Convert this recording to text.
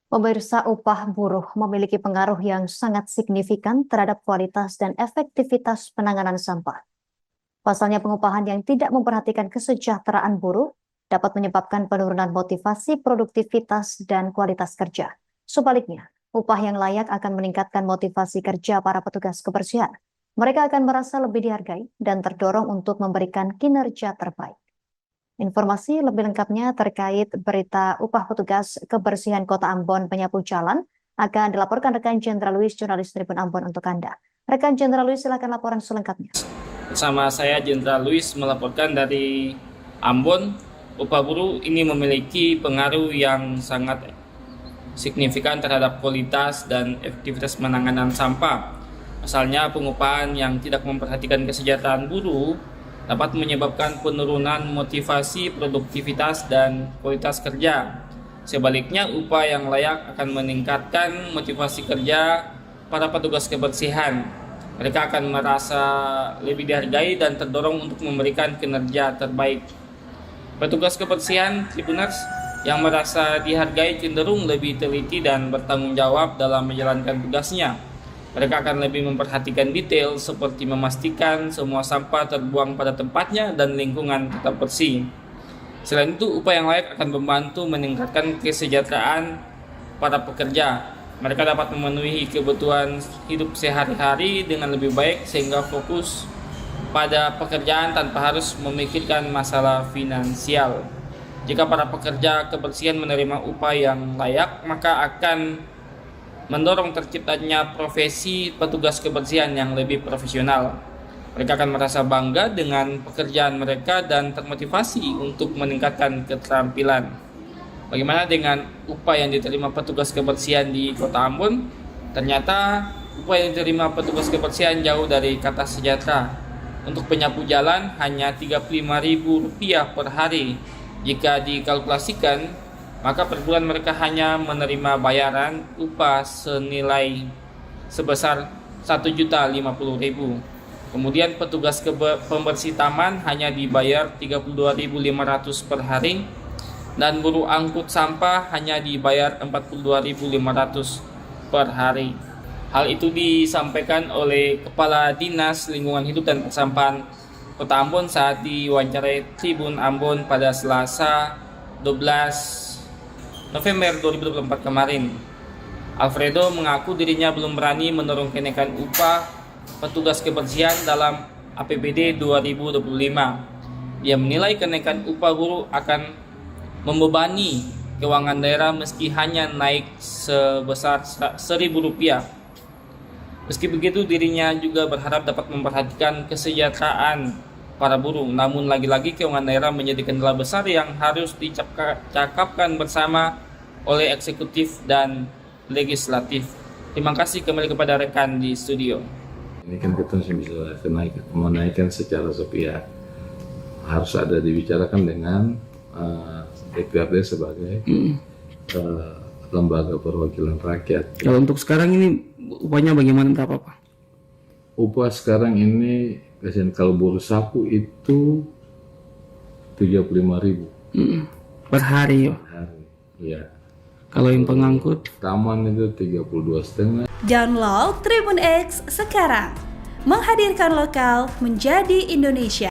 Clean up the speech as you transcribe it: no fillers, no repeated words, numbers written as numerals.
Pemirsa, upah buruh memiliki pengaruh yang sangat signifikan terhadap kualitas dan efektivitas penanganan sampah. Pasalnya, pengupahan yang tidak memperhatikan kesejahteraan buruh dapat menyebabkan penurunan motivasi, produktivitas, dan kualitas kerja. Sebaliknya, upah yang layak akan meningkatkan motivasi kerja para petugas kebersihan. Mereka akan merasa lebih dihargai dan terdorong untuk memberikan kinerja terbaik. Informasi lebih lengkapnya terkait berita upah petugas kebersihan Kota Ambon penyapu jalan akan dilaporkan rekan Jenderal Luis, jurnalis Tribun Ambon untuk Anda. Rekan Jenderal Luis, silakan laporan selengkapnya. Bersama saya Jenderal Luis melaporkan dari Ambon. Upah buruh ini memiliki pengaruh yang sangat signifikan terhadap kualitas dan efektivitas penanganan sampah. Asalnya pengupahan yang tidak memperhatikan kesejahteraan buruh dapat menyebabkan penurunan motivasi, produktivitas, dan kualitas kerja. Sebaliknya, upah yang layak akan meningkatkan motivasi kerja para petugas kebersihan. Mereka akan merasa lebih dihargai dan terdorong untuk memberikan kinerja terbaik. Petugas kebersihan Tribuners yang merasa dihargai cenderung lebih teliti dan bertanggung jawab dalam menjalankan tugasnya. Mereka akan lebih memperhatikan detail seperti memastikan semua sampah terbuang pada tempatnya dan lingkungan tetap bersih. Selain itu, upah yang layak akan membantu meningkatkan kesejahteraan para pekerja. Mereka dapat memenuhi kebutuhan hidup sehari-hari dengan lebih baik sehingga fokus pada pekerjaan tanpa harus memikirkan masalah finansial. Jika para pekerja kebersihan menerima upah yang layak, maka akan mendorong terciptanya profesi petugas kebersihan yang lebih profesional. Mereka akan merasa bangga dengan pekerjaan mereka dan termotivasi untuk meningkatkan keterampilan. Bagaimana dengan upah yang diterima petugas kebersihan di Kota Ambon? Ternyata upah yang diterima petugas kebersihan jauh dari kata sejahtera. Untuk penyapu jalan hanya Rp35.000 per hari. Jika dikalkulasikan, maka per bulan mereka hanya menerima bayaran upah senilai sebesar Rp1.050.000. Kemudian petugas pembersih taman hanya dibayar Rp32.500 per hari dan buruh angkut sampah hanya dibayar Rp42.500 per hari. Hal itu disampaikan oleh Kepala Dinas Lingkungan Hidup dan Persampahan Kota Ambon saat diwawancarai Tribun Ambon pada Selasa 12 November 2024 kemarin. Alfredo mengaku dirinya belum berani mendorong kenaikan upah petugas kebersihan dalam APBD 2025. Dia menilai kenaikan upah buruh akan membebani keuangan daerah meski hanya naik sebesar Rp1.000. Meski begitu, dirinya juga berharap dapat memperhatikan kesejahteraan para buruh. Namun lagi-lagi keuangan daerah menjadi kendala besar yang harus dicakapkan bersama oleh eksekutif dan legislatif. Terima kasih kembali kepada rekan di studio. Ini kan kita bisa menaikkan secara sepihak. Harus ada dibicarakan dengan DPRD sebagai lembaga perwakilan rakyat. Kalau untuk sekarang ini upahnya bagaimana, berapa Pak? Upah sekarang ini kalau buruh sapu itu 35.000 per hari ya? per hari. Ya. Kalau yang pengangkut? Taman itu 32,5. Download Tribun X sekarang, menghadirkan lokal menjadi Indonesia.